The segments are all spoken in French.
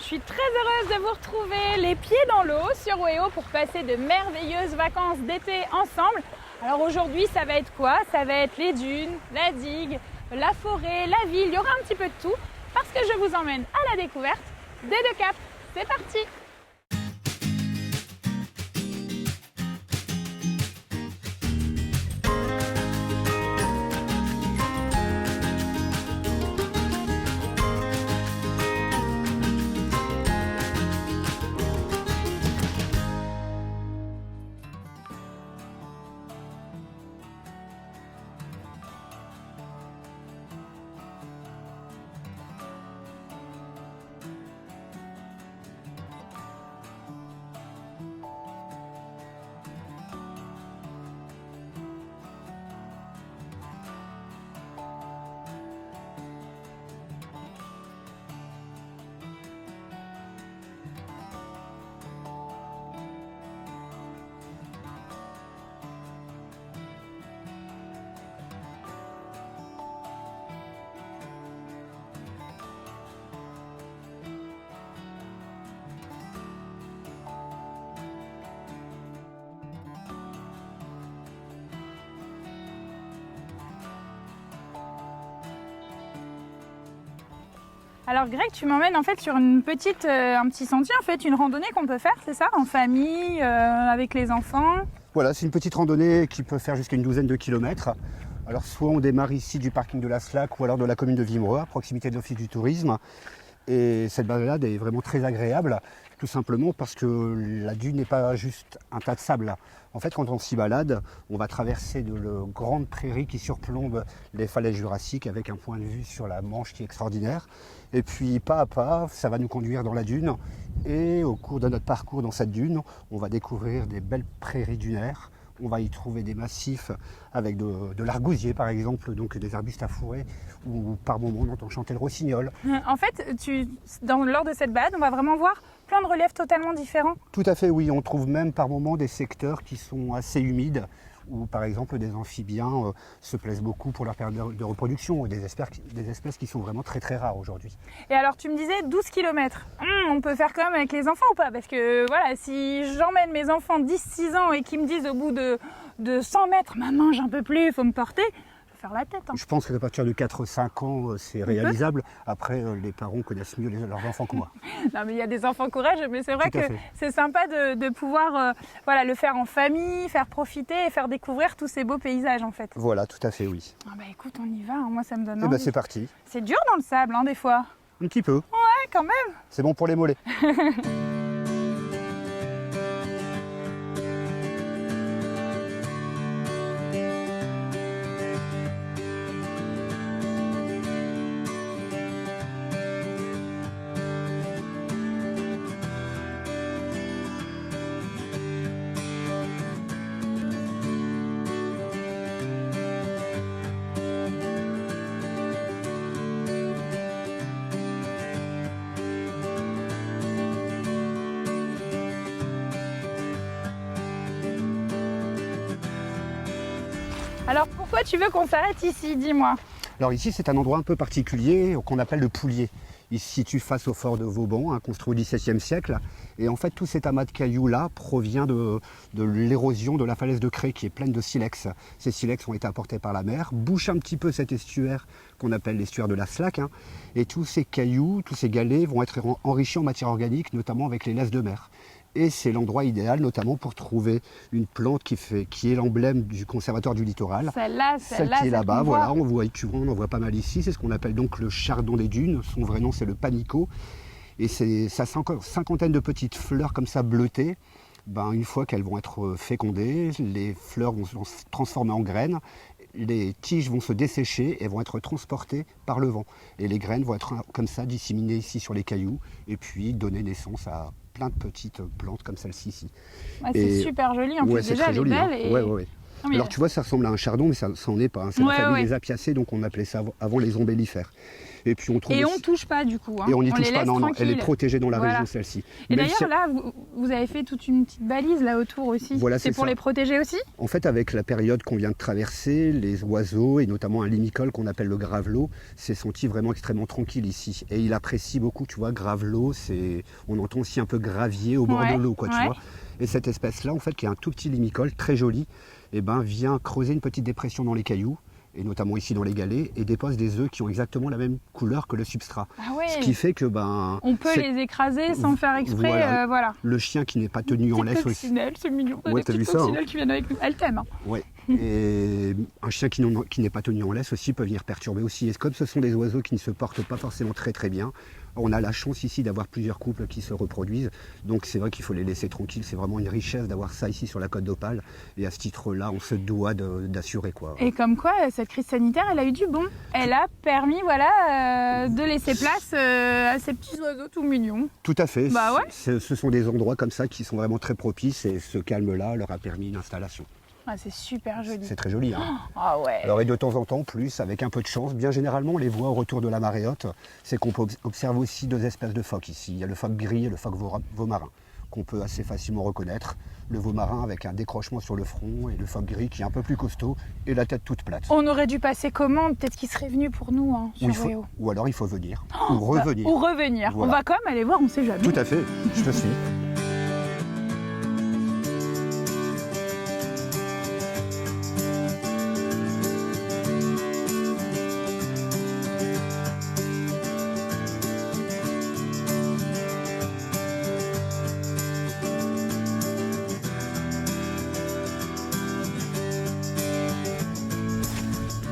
suis très heureuse de vous retrouver les pieds dans l'eau sur WEO pour passer de merveilleuses vacances d'été ensemble. Alors aujourd'hui, ça va être quoi? Ça va être les dunes, la digue, la forêt, la ville, il y aura un petit peu de tout parce que je vous emmène à la découverte des deux caps. C'est parti! Alors Greg, tu m'emmènes en fait sur un petit sentier, en fait, une randonnée qu'on peut faire, c'est ça? En famille, avec les enfants? Voilà, c'est une petite randonnée qui peut faire jusqu'à une douzaine de kilomètres. Alors soit on démarre ici du parking de la Slack ou alors de la commune de Wimereux, à proximité de l'office du tourisme. Et cette balade est vraiment très agréable, tout simplement parce que la dune n'est pas juste un tas de sable. En fait, quand on s'y balade, on va traverser de grandes prairies qui surplombent les falaises jurassiques avec un point de vue sur la Manche qui est extraordinaire. Et puis, pas à pas, ça va nous conduire dans la dune. Et au cours de notre parcours dans cette dune, on va découvrir des belles prairies dunaires. On va y trouver des massifs avec de l'argousier, par exemple, donc des arbustes à fourrer, où par moments on entend chanter le rossignol. En fait, lors de cette balade, on va vraiment voir plein de reliefs totalement différents. Tout à fait, oui. On trouve même par moments des secteurs qui sont assez humides, où par exemple des amphibiens se plaisent beaucoup pour leur période de reproduction, des espèces qui sont vraiment très très rares aujourd'hui. Et alors tu me disais 12 km, on peut faire quand même avec les enfants ou pas? Parce que voilà, si j'emmène mes enfants 10-6 ans et qu'ils me disent au bout de 100 mètres, maman j'en peux plus, il faut me porter, je vais faire la tête. Je pense qu'à partir de 4-5 ans, c'est réalisable. Après, les parents connaissent mieux leurs enfants que moi. Non, mais il y a des enfants courageux, mais c'est vrai que c'est sympa de pouvoir le faire en famille, faire profiter et faire découvrir tous ces beaux paysages en fait. Voilà, tout à fait, oui. Ah bah écoute, on y va, hein. Moi ça me donne envie. envie. C'est parti. C'est dur dans le sable, des fois. Un petit peu. Ouais, quand même. C'est bon pour les mollets. Alors pourquoi tu veux qu'on s'arrête ici, dis-moi? Alors ici c'est un endroit un peu particulier qu'on appelle le Poulier. Il se situe face au fort de Vauban, construit au XVIIe siècle. Et en fait tout cet amas de cailloux là provient de l'érosion de la falaise de Cré qui est pleine de silex. Ces silex ont été apportés par la mer, bouchent un petit peu cet estuaire qu'on appelle l'estuaire de la Slack. Et tous ces cailloux, tous ces galets vont être enrichis en matière organique, notamment avec les laisses de mer. Et c'est l'endroit idéal, notamment pour trouver une plante qui est l'emblème du conservatoire du littoral. Celle qui est là-bas, voilà, on en voit pas mal ici. C'est ce qu'on appelle donc le chardon des dunes. Son vrai nom, c'est le panicaut. Et c'est sa cinquantaine de petites fleurs comme ça bleutées. Une fois qu'elles vont être fécondées, les fleurs vont se transformer en graines. Les tiges vont se dessécher et vont être transportées par le vent. Et les graines vont être comme ça disséminées ici sur les cailloux et puis donner naissance à plein de petites plantes comme celle-ci ici. Ouais, c'est super joli, en plus déjà elle est belle. Ouais. Alors tu vois, ça ressemble à un chardon, mais ça n'en est pas. C'est la famille des apiacées, donc on appelait ça avant les ombellifères. Et puis on trouve Et on aussi- ne touche pas du coup. Hein. et on n'y les touche pas, laisse non, elle est tranquilles. protégée dans la Voilà. région celle-ci. Et Même d'ailleurs si- là, vous avez fait toute une petite balise là autour aussi. Voilà, c'est c'est pour ça. les protéger aussi? En fait, avec la période qu'on vient de traverser, les oiseaux, et notamment un limicole qu'on appelle le gravelot, s'est senti vraiment extrêmement tranquille ici. Et il apprécie beaucoup, tu vois, gravelot, on entend aussi un peu gravier au bord Ouais, de l'eau, quoi, tu ouais. vois. Et cette espèce-là, en fait, qui est un tout petit limicole, très joli, eh ben, vient creuser une petite dépression dans les cailloux, et notamment ici dans les galets, et dépose des œufs qui ont exactement la même couleur que le substrat. Ah ouais. Ce qui fait que On peut c'est- les écraser sans faire exprès. Voilà. Voilà. le chien qui n'est pas tenu en Petite laisse aussi. coccinelle, c'est mignon. Ouais, Des t'as vu petites ça, hein. coccinelles qui viennent avec nous. Elle t'aime. Hein. Ouais. Et un chien qui n'est pas tenu en laisse aussi peut venir perturber aussi. Et comme ce sont des oiseaux qui ne se portent pas forcément très très bien, on a la chance ici d'avoir plusieurs couples qui se reproduisent. Donc c'est vrai qu'il faut les laisser tranquilles. C'est vraiment une richesse d'avoir ça ici sur la côte d'Opale. Et à ce titre-là, on se doit d'assurer quoi. Et comme quoi, cette crise sanitaire, elle a eu du bon. Elle a permis de laisser place à ces petits oiseaux tout mignons. Tout à fait. Bah ouais. Ce sont des endroits comme ça qui sont vraiment très propices et ce calme-là leur a permis une installation. Ah, c'est super joli. C'est très joli. Hein. Ah ouais. Alors et de temps en temps, plus, avec un peu de chance, bien généralement on les voit au retour de la marée haute, c'est qu'on peut observer aussi deux espèces de phoques ici. Il y a le phoque gris et le phoque vaumarin, qu'on peut assez facilement reconnaître. Le vaumarin avec un décrochement sur le front et le phoque gris qui est un peu plus costaud et la tête toute plate. On aurait dû passer commande, peut-être qu'il serait venu pour nous hein, sur Weo. Ou alors il faut venir, ou revenir. Ou revenir. Voilà. On va quand même aller voir, on sait jamais. Tout à fait, je te suis.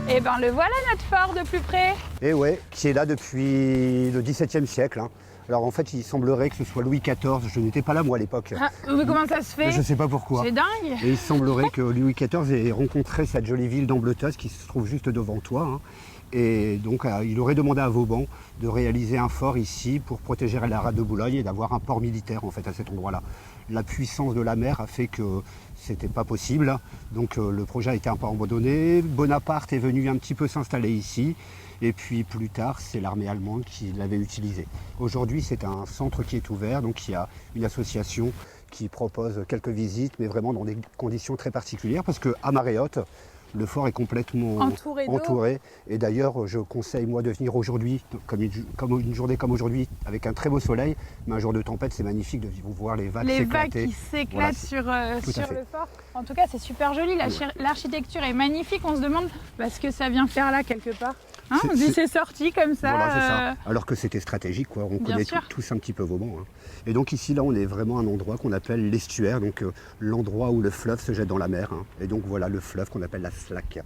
Et ben le voilà notre phare de plus près. Et ouais, qui est là depuis le XVIIe siècle. Hein. Alors en fait, il semblerait que ce soit Louis XIV. Je n'étais pas là moi à l'époque. Ah, mais comment ça se fait? Je ne sais pas pourquoi. C'est dingue. Et il semblerait que Louis XIV ait rencontré cette jolie ville d'Ambleteuse qui se trouve juste devant toi. Hein. Et donc il aurait demandé à Vauban de réaliser un fort ici pour protéger la rade de Boulogne et d'avoir un port militaire en fait à cet endroit-là. La puissance de la mer a fait que c'était pas possible. Donc le projet a été un peu abandonné. Bonaparte est venu un petit peu s'installer ici. Et puis plus tard, c'est l'armée allemande qui l'avait utilisé. Aujourd'hui, c'est un centre qui est ouvert. Donc il y a une association qui propose quelques visites, mais vraiment dans des conditions très particulières. Parce qu'à marée haute, le fort est complètement entouré. Et d'ailleurs, je conseille moi de venir aujourd'hui, comme une journée comme aujourd'hui, avec un très beau soleil. Mais un jour de tempête, c'est magnifique de voir les vagues s'éclater. Les vagues qui s'éclatent Voilà, sur le fort. En tout cas, c'est super joli. L'architecture est magnifique. On se demande ce que ça vient faire là quelque part. Hein, on dit c'est sorti comme ça. Voilà, c'est ça. Alors que c'était stratégique, quoi. On connaît tous un petit peu Vauban. Hein. Et donc ici, là, on est vraiment à un endroit qu'on appelle l'estuaire, donc l'endroit où le fleuve se jette dans la mer. Hein. Et donc voilà le fleuve qu'on appelle la Slack.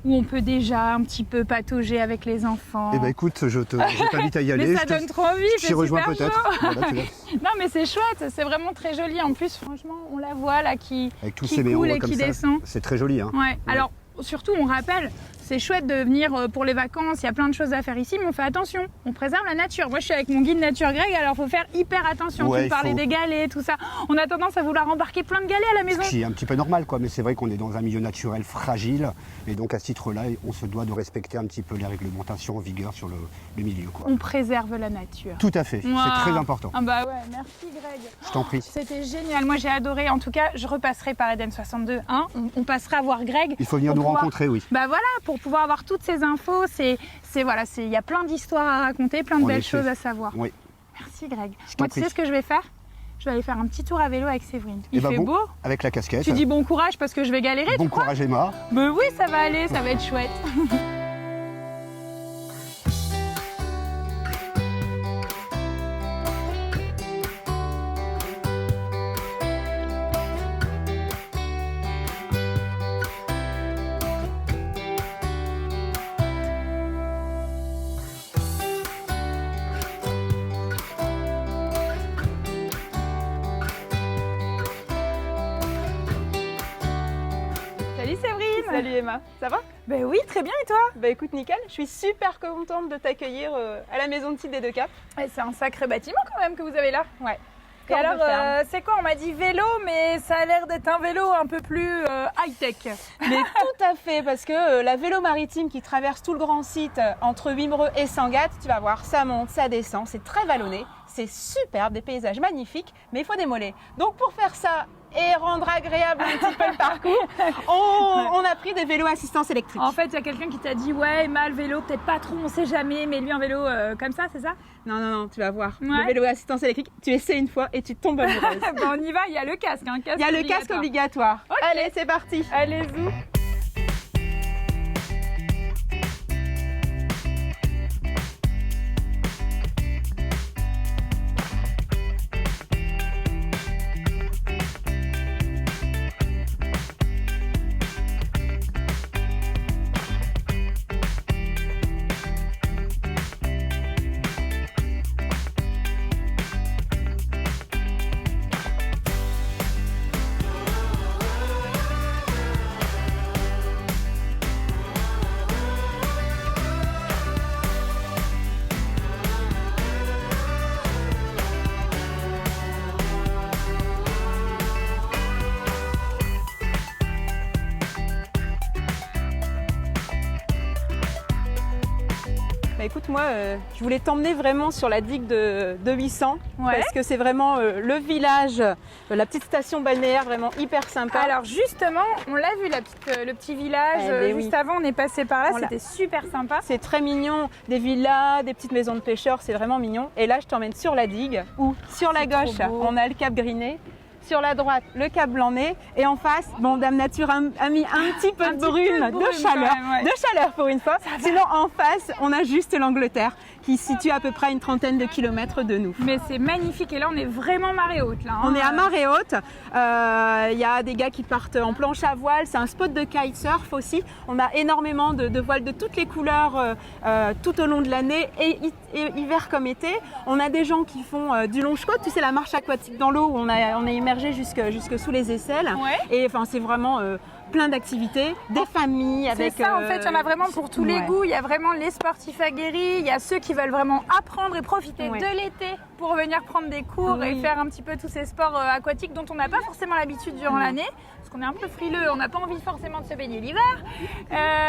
Où on peut déjà un petit peu patauger avec les enfants. Eh bien écoute, je t'invite à y aller. Mais ça donne trop envie, je t'y rejoins peut-être. Voilà, non mais c'est chouette, c'est vraiment très joli. En plus, franchement, on la voit là qui ces coule et comme qui ça, descend. C'est très joli. Hein. Ouais. Alors, surtout, on rappelle, c'est chouette de venir pour les vacances, il y a plein de choses à faire ici, mais on fait attention, on préserve la nature. Moi, je suis avec mon guide nature Greg, alors il faut faire hyper attention. Ouais, tu parlais des galets, tout ça. On a tendance à vouloir embarquer plein de galets à la maison. Ce qui est un petit peu normal, quoi. Mais c'est vrai qu'on est dans un milieu naturel fragile, et donc à ce titre-là, on se doit de respecter un petit peu les réglementations en vigueur sur le milieu, quoi. On préserve la nature. Tout à fait, c'est très important. Ah bah ouais, merci Greg. Je t'en prie. C'était génial, moi j'ai adoré. En tout cas, je repasserai par Eden 62. Hein. On passera voir Greg. Il faut venir nous rencontrer, oui. Bah voilà, pour pouvoir avoir toutes ces infos, il y a plein d'histoires à raconter, plein de belles choses à savoir. Oui. Merci Greg. Moi, tu sais ce que je vais faire? Je vais aller faire un petit tour à vélo avec Séverine. Il fait beau. Avec la casquette. Tu dis bon courage parce que je vais galérer. Bon courage Emma. Mais oui, ça va aller, ça va être chouette. Salut Séverine. Salut Emma, ça va? Ben oui, très bien et toi? Bah écoute nickel, je suis super contente de t'accueillir à la maison de site des Deux Caps. C'est un sacré bâtiment quand même que vous avez là. Ouais. Et Corde alors, ferme. c'est quoi? On m'a dit vélo, mais ça a l'air d'être un vélo un peu plus high-tech. Mais tout à fait, parce que la vélo maritime qui traverse tout le grand site entre Wimereux et Sangatte, tu vas voir, ça monte, ça descend, c'est très vallonné, c'est superbe, des paysages magnifiques, mais il faut des mollets. Donc pour faire ça et rendre agréable un petit peu le parcours, on a pris des vélos assistance électrique. En fait, il y a quelqu'un qui t'a dit, ouais, Emma, le vélo, peut-être pas trop, on sait jamais, mais lui, un vélo comme ça, c'est ça? Non, non, non, tu vas voir. Ouais. Le vélo assistance électrique, tu essaies une fois et tu tombes amoureuse. Bon, on y va, il y a le casque. Hein, Il y a le casque obligatoire. Ok. Allez, c'est parti. Allez, zou. Bah, écoute, moi, je voulais t'emmener vraiment sur la digue de 800 Ouais. parce que c'est vraiment le village, la petite station balnéaire vraiment hyper sympa. Alors justement, on l'a vu, le petit village, Eh ben juste oui. avant, on est passé par là, On l'a. c'était super sympa. C'est très mignon, des villas, des petites maisons de pêcheurs, c'est vraiment mignon. Et là, je t'emmène sur la digue où sur la C'est gauche, trop beau. on a le Cap Griné. Sur la droite, le Cap Blanc-Nez. Et en face, bon, Dame Nature a mis un petit peu Un de petit peu brume, de brume, de chaleur. quand même, ouais. De chaleur pour une fois. Sinon, en face, on a juste l'Angleterre qui se situe à peu près à une trentaine de kilomètres de nous. Mais c'est magnifique et là on est vraiment marée haute là. hein. On est à marée haute. Il y a des gars qui partent en planche à voile. C'est un spot de kitesurf aussi. On a énormément de voiles de toutes les couleurs tout au long de l'année, et hiver comme été. On a des gens qui font du longe-côte. Tu sais, la marche aquatique dans l'eau où on est immergé jusque sous les aisselles. Ouais. Et enfin, c'est vraiment plein d'activités, des familles C'est avec. ça, en fait, il y en a vraiment pour tous les ouais. goûts. Il y a vraiment les sportifs aguerris, il y a ceux qui veulent vraiment apprendre et profiter Ouais. de l'été pour venir prendre des cours et Oui. faire un petit peu tous ces sports aquatiques dont on n'a pas forcément l'habitude durant l'année, parce qu'on est un peu frileux, on n'a pas envie forcément de se baigner l'hiver.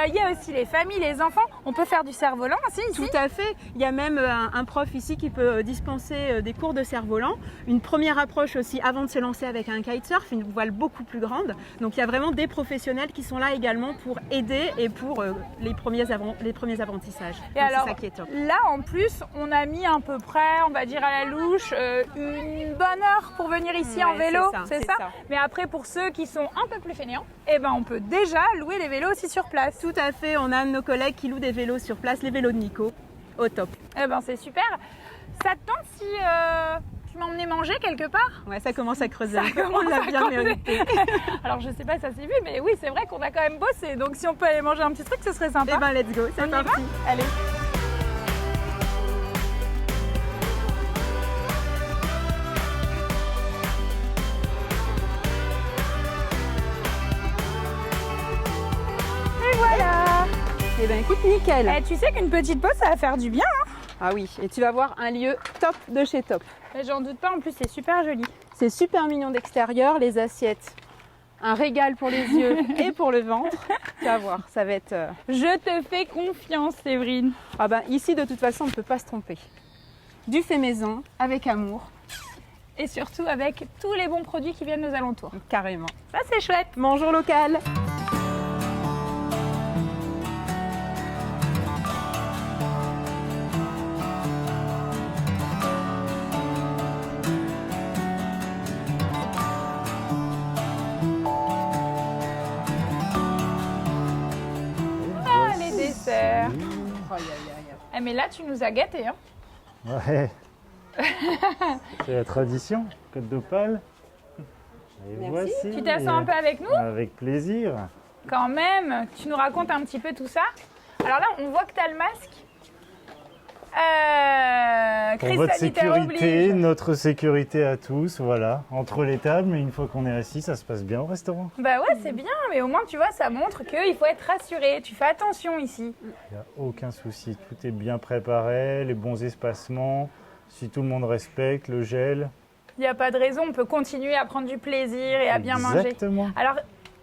Il y a aussi les familles, les enfants. On peut faire du cerf-volant aussi ici. Tout à fait. Il y a même un prof ici qui peut dispenser des cours de cerf-volant. Une première approche aussi avant de se lancer avec un kitesurf, une voile beaucoup plus grande. Donc il y a vraiment des professionnels qui sont là également pour aider et pour les premiers apprentissages. Et Donc, alors, c'est ça qui est top. là, en plus, on a mis à peu près, on va dire à la louche, une bonne heure pour venir ici en Ouais, vélo, c'est ça. Mais après, pour ceux qui sont un peu plus fainéants, eh ben, on peut déjà louer les vélos aussi sur place. Tout à fait. On a un de nos collègues qui loue des vélos sur place, les vélos de Nico. Au top. Eh ben, c'est super. Ça te tente si tu m'emmenais manger quelque part? Ouais, ça commence à creuser. Ça commence On l'a à bien creuser. mérité. Alors, je sais pas si ça s'est vu, mais oui, c'est vrai qu'on a quand même bossé. Donc, si on peut aller manger un petit truc, ce serait sympa. Eh ben, let's go. On C'est y va parti. Allez. Et voilà. Eh ben, écoute, nickel. Eh, tu sais qu'une petite pause, ça va faire du bien. Hein. Ah oui, et tu vas voir un lieu top de chez top. Mais j'en doute pas, en plus, c'est super joli. C'est super mignon d'extérieur, les assiettes. Un régal pour les yeux et pour le ventre. Tu vas voir, ça va être... Je te fais confiance, Séverine. Ah ben, ici, de toute façon, on ne peut pas se tromper. Du fait maison, avec amour, Et surtout avec tous les bons produits qui viennent aux alentours. carrément. Ça, c'est chouette. Bonjour local. Ah, les desserts. Eh, mais là, tu nous as gâtés. Hein. Ouais. C'est la tradition, Côte d'Opale. Et Merci. voici. Tu t'assois un peu avec nous Avec plaisir. quand même. Tu nous racontes un petit peu tout ça. Alors là, on voit que tu as le masque. Pour Crise votre sanitaire sécurité, oblige. notre sécurité à tous, voilà. Entre les tables, mais une fois qu'on est assis, ça se passe bien au restaurant. Bah ouais, c'est bien, mais au moins, tu vois, ça montre qu'il faut être rassuré. Tu fais attention ici. Il n'y a aucun souci, tout est bien préparé, les bons espacements. Si tout le monde respecte, le gel, il n'y a pas de raison, on peut continuer à prendre du plaisir et à bien manger. Exactement. Alors,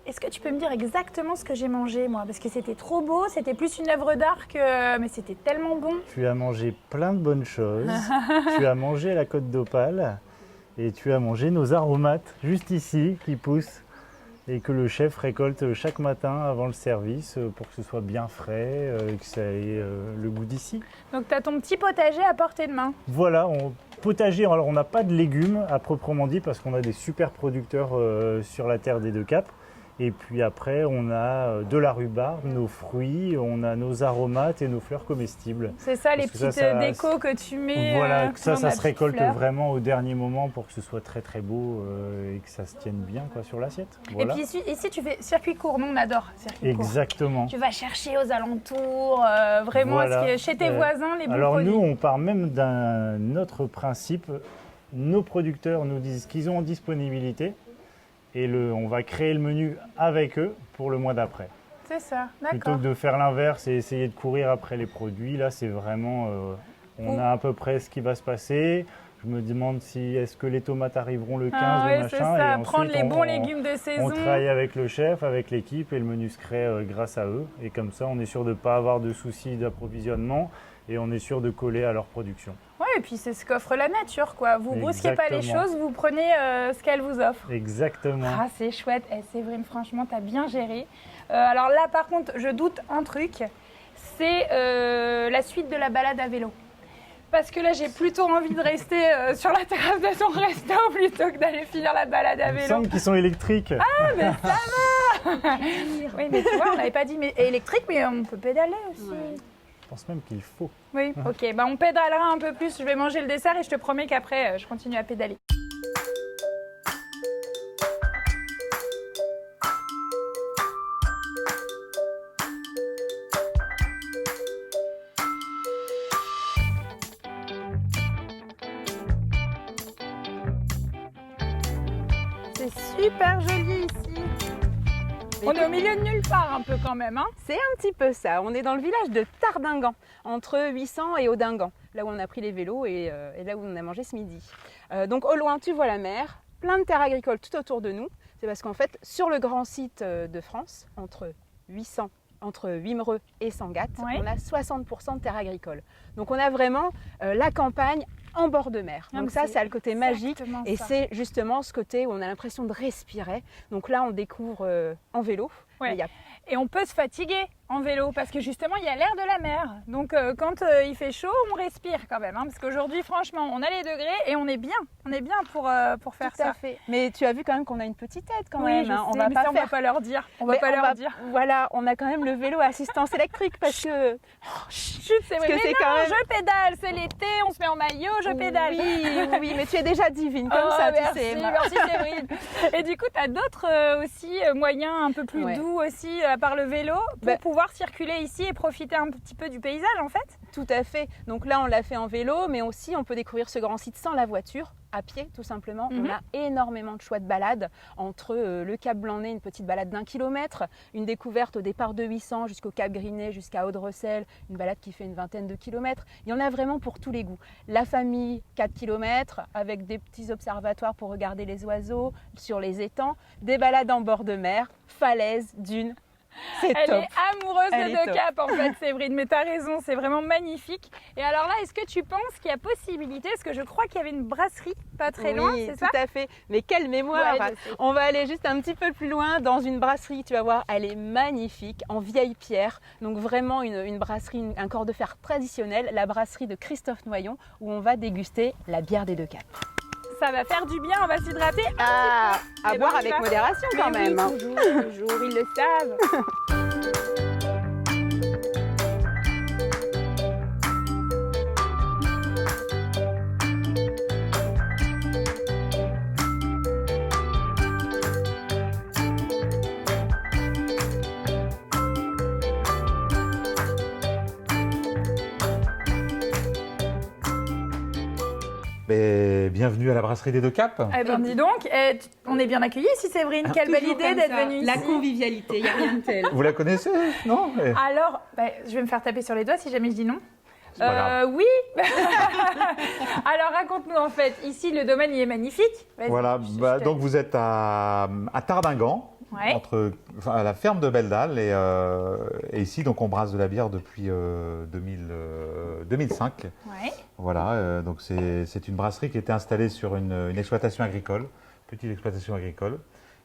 est-ce que tu peux me dire exactement ce que j'ai mangé, moi? Parce que c'était trop beau, c'était plus une œuvre d'art que... Mais c'était tellement bon. Tu as mangé plein de bonnes choses. Tu as mangé la côte d'Opale et tu as mangé nos aromates juste ici qui poussent et que le chef récolte chaque matin avant le service pour que ce soit bien frais, que ça ait le goût d'ici. Donc, tu as ton petit potager à portée de main. Voilà, potager, alors on n'a pas de légumes à proprement dit parce qu'on a des super producteurs sur la terre des Deux Caps. Et puis après, on a de la rhubarbe, nos fruits, on a nos aromates et nos fleurs comestibles. C'est ça, les petites décos que tu mets. Voilà, ça se récolte fleurs. vraiment au dernier moment pour que ce soit très très beau et que ça se tienne bien quoi, sur l'assiette. Voilà. Et puis ici, tu fais circuit court. Nous, on adore circuit court. Exactement. Tu vas chercher aux alentours, vraiment Voilà. Chez tes voisins, les bons Alors produits. nous, on part même d'un autre principe. Nos producteurs nous disent qu'ils ont en disponibilité. Et on va créer le menu avec eux pour le mois d'après. C'est ça, Plutôt d'accord. que de faire l'inverse et essayer de courir après les produits, là c'est vraiment, on a à peu près ce qui va se passer. Je me demande si est-ce que les tomates arriveront le 15 ou ouais, machin. c'est ça, et prendre ensuite, les bons légumes de saison. On travaille avec le chef, avec l'équipe et le menu se crée grâce à eux. Et comme ça, on est sûr de ne pas avoir de soucis d'approvisionnement et on est sûr de coller à leur production. Ouais, et puis c'est ce qu'offre la nature, quoi. Vous brusquez pas les Exactement. choses, vous prenez ce qu'elle vous offre. Exactement. Ah, c'est chouette. Séverine, franchement, tu as bien géré. Alors là, par contre, je doute un truc. C'est la suite de la balade à vélo. Parce que là, j'ai plutôt envie de rester sur la terrasse de ton resto plutôt que d'aller finir la balade à Il me vélo. semble qu'ils sont électriques. Ah, mais ça va. Oui, mais tu vois, on n'avait pas dit mais électrique, mais on peut pédaler aussi. Ouais. Je pense même qu'il faut. Oui, ok. Bah, on pédalera un peu plus. Je vais manger le dessert et je te promets qu'après, je continue à pédaler. C'est super joli ici. On est au milieu de nulle part un peu quand même, hein. C'est un petit peu ça. On est dans le village de Tardingan, entre 800 et Audingan, là où on a pris les vélos et là où on a mangé ce midi. Donc au loin, tu vois la mer, plein de terres agricoles tout autour de nous. C'est parce qu'en fait, sur le grand site de France, entre Wimereux et Sangatte, Ouais. on a 60% de terres agricoles. Donc on a vraiment la campagne en bord de mer. Donc Donc ça, c'est c'est le côté magique. exactement Et ça. c'est justement ce côté où on a l'impression de respirer. Donc là, on découvre en vélo. Ouais. Mais il y a Et on peut se fatiguer en vélo parce que justement il y a l'air de la mer. Donc quand il fait chaud, on respire quand même. Hein, parce qu'aujourd'hui, franchement, on a les degrés et on est bien. On est bien pour faire tout ça. à fait. Mais tu as vu quand même qu'on a une petite aide quand Oui, même. je Hein. On sais, va mais pas ça, on faire. va pas leur dire. On va Mais pas leur dire. Voilà, on a quand même le vélo à assistance électrique parce que. Chut, c'est vrai. que Mais c'est non, quand même- je pédale. C'est l'été, on se met en maillot, je pédale. Oui, mais tu es déjà divine comme Oh, ça, merci, tu sais. merci Séverine. Et du coup, tu as d'autres aussi moyens un peu plus Ouais. doux aussi, à part le vélo, pour Bah- pouvoir circuler ici et profiter un petit peu du paysage en fait. Tout à fait. Donc là, on l'a fait en vélo, mais aussi on peut découvrir ce grand site sans la voiture, à pied tout simplement. Mhm. On a énormément de choix de balades entre le Cap Blanc-Nez, une petite balade d'1 kilomètre, une découverte au départ de 800 jusqu'au Cap Grinet, jusqu'à Audrecel, une balade qui fait une vingtaine de kilomètres. Il y en a vraiment pour tous les goûts. La famille, 4 kilomètres, avec des petits observatoires pour regarder les oiseaux sur les étangs, des balades en bord de mer, falaises, dunes. C'est Elle top. est amoureuse Elle de est Deux top. Caps en fait, Séverine, mais t'as raison, c'est vraiment magnifique. Et alors là, est-ce que tu penses qu'il y a possibilité, parce que je crois qu'il y avait une brasserie pas très loin, Oui, c'est tout ça? à fait. Mais quelle mémoire! Ouais, je sais. On va aller juste un petit peu plus loin dans une brasserie. Tu vas voir, elle est magnifique, en vieille pierre. Donc vraiment une brasserie, un corps de fer traditionnel, la brasserie de Christophe Noyon, où on va déguster la bière des Deux Caps. Ça va faire du bien, on va s'hydrater. À Eh ben, boire on y avec va. modération quand Mais oui, même. Hein. toujours, ils le savent. Bienvenue à la brasserie des Deux Caps. Eh ben dis donc, on est bien accueillis ici Séverine, quelle belle idée d'être venue La ici. convivialité, il n'y a rien de tel. Vous la connaissez, non? Alors, je vais me faire taper sur les doigts si jamais je dis non. C'est pas grave. Oui. Alors raconte-nous en fait. Ici, le domaine il est magnifique. Vas-y, Voilà, je te- donc vous êtes à Tardingan, Ouais. à la ferme de Belledal. Et ici, donc, on brasse de la bière depuis 2005. Ouais. Voilà, donc c'est une brasserie qui était installée sur une exploitation agricole, petite exploitation agricole.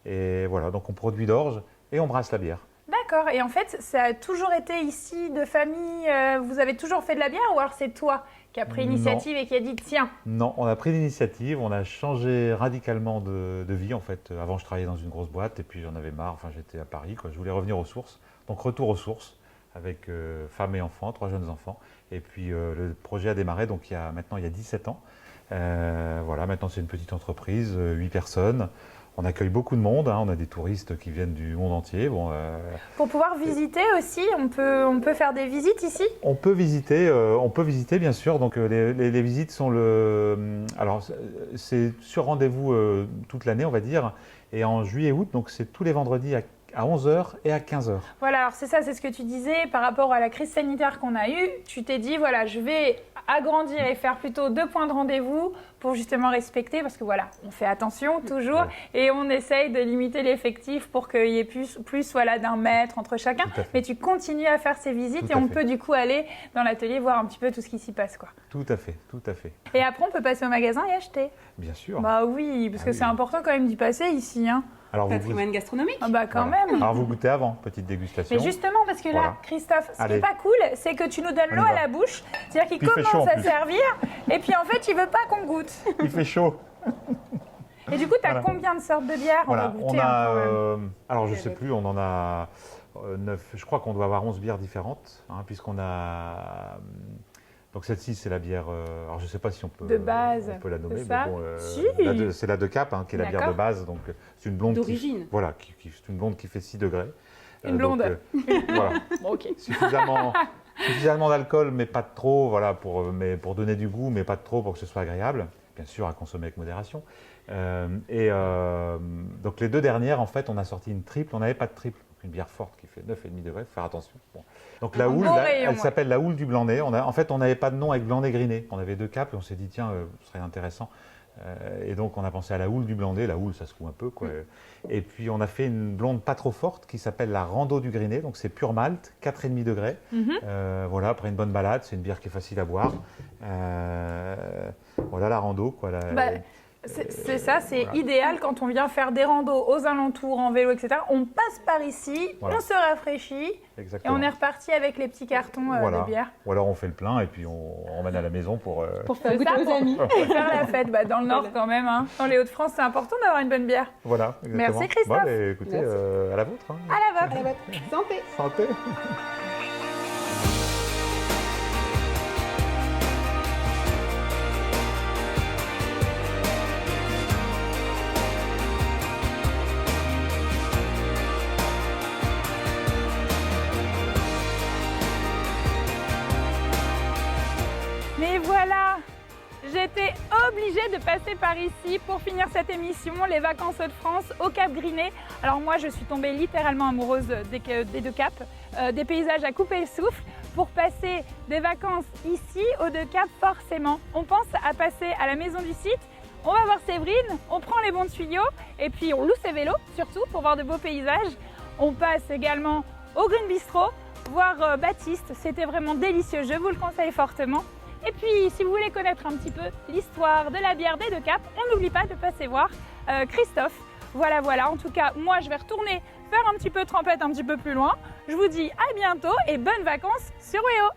Et voilà, donc on produit d'orge et on brasse la bière. D'accord. Et en fait, ça a toujours été ici de famille. Vous avez toujours fait de la bière ou alors c'est toi qui as pris Non. l'initiative et qui a dit tiens. Non, on a pris l'initiative, on a changé radicalement de vie en fait. Avant, je travaillais dans une grosse boîte et puis j'en avais marre. Enfin, j'étais à Paris, quoi. Je voulais revenir aux sources. Donc, retour aux sources avec femme et enfants, 3 jeunes enfants. Et puis, le projet a démarré donc il y a 17 ans. Voilà, maintenant c'est une petite entreprise, 8 personnes. On accueille beaucoup de monde, hein. On a des touristes qui viennent du monde entier. Bon, Pour pouvoir visiter aussi, on peut faire des visites ici. on peut visiter bien sûr. Donc les visites sont alors c'est sur rendez-vous toute l'année, on va dire. Et en juillet-août, donc c'est tous les vendredis à 11h et à 15h. Voilà, alors c'est ça, c'est ce que tu disais par rapport à la crise sanitaire qu'on a eue. Tu t'es dit, voilà, je vais agrandir et faire plutôt 2 points de rendez-vous pour justement respecter, parce que voilà, on fait attention toujours et on essaye de limiter l'effectif pour qu'il y ait plus voilà, d'1 mètre entre chacun. Tout à fait. Mais tu continues à faire ces visites Tout et à on fait. peut du coup aller dans l'atelier voir un petit peu tout ce qui s'y passe, quoi. Tout à fait, tout à fait. Et après, on peut passer au magasin et acheter. Bien sûr. Bah oui, parce Ah que oui. c'est important quand même d'y passer ici, hein. Alors Patrimoine gastronomique. Ah bah quand voilà. même. Alors vous goûtez avant, petite dégustation. Mais justement, parce que là, Voilà. Christophe, ce qui Allez. n'est pas cool, c'est que tu nous donnes On y l'eau à va. la bouche. C'est-à-dire qu'il Puis il fait chaud, commence en à plus. servir, et puis en fait, il veut pas qu'on goûte. Il fait chaud. Et du coup, tu as Voilà. combien de sortes de bières? Voilà, On va on goûter a. un peu, même. Alors je sais plus, on en a 9. Je crois qu'on doit avoir 11 bières différentes, hein, puisqu'on a. Donc celle-ci, c'est la bière. Alors je ne sais pas si on peut. De base, On peut la nommer, c'est mais ça bon. Si. C'est la de Cap, hein, qui est la bière de D'accord. base. Donc c'est une blonde. D'origine. Voilà, c'est une blonde qui fait 6 degrés. Une blonde. Voilà. Bon, ok. Suffisamment d'alcool, mais pas de trop, voilà, pour donner du goût, mais pas de trop pour que ce soit agréable. Bien sûr, à consommer avec modération. Donc les 2 dernières, en fait, on a sorti une triple. On n'avait pas de triple. Donc une bière forte qui fait 9,5 degrés, faut faire attention. Bon. Donc la Un houle, bon là, rayon, elle ouais. s'appelle la houle du Blanc-Nez. En fait, on n'avait pas de nom avec Blanc-Nez Griné. On avait 2 capes et on s'est dit, tiens, ce serait intéressant. Et donc on a pensé à la houle du Blanc-Nez. La houle, ça se fout un peu, quoi. Et puis on a fait une blonde pas trop forte qui s'appelle la Rando du Griné. Donc c'est pur malt, 4,5 degrés. Voilà, après une bonne balade, c'est une bière qui est facile à boire. Voilà la Rando, quoi. Bah, c'est ça, c'est Voilà. idéal quand on vient faire des randos aux alentours, en vélo, etc. On passe par ici, Voilà. on se rafraîchit et Exactement. on est reparti avec les petits cartons Voilà. de bière. Ou alors on fait le plein et puis on emmène à la maison pour. Pour faire C'est goûter ça, aux pour- amis. Pour faire la fête, bah, dans le Nord quand même. Hein. Dans les Hauts-de-France, c'est important d'avoir une bonne bière. Voilà, exactement. Merci, Christophe. Bon, bah, écoutez, Merci. à la vôtre. Hein. À la vôtre. Santé. Santé. Mais voilà, j'étais obligée de passer par ici pour finir cette émission, les vacances de France au Cap Griné. Alors moi, je suis tombée littéralement amoureuse des 2 Caps, des paysages à couper le souffle. Pour passer des vacances ici, aux 2 Caps, forcément, on pense à passer à la maison du site. On va voir Séverine, on prend les bons tuyaux et puis on loue ses vélos, surtout pour voir de beaux paysages. On passe également au Green Bistro, voir Baptiste, c'était vraiment délicieux, je vous le conseille fortement. Et puis, si vous voulez connaître un petit peu l'histoire de la bière des 2 Caps, on n'oublie pas de passer voir Christophe. Voilà, en tout cas, moi je vais retourner faire un petit peu trempette un petit peu plus loin. Je vous dis à bientôt et bonnes vacances sur WEO.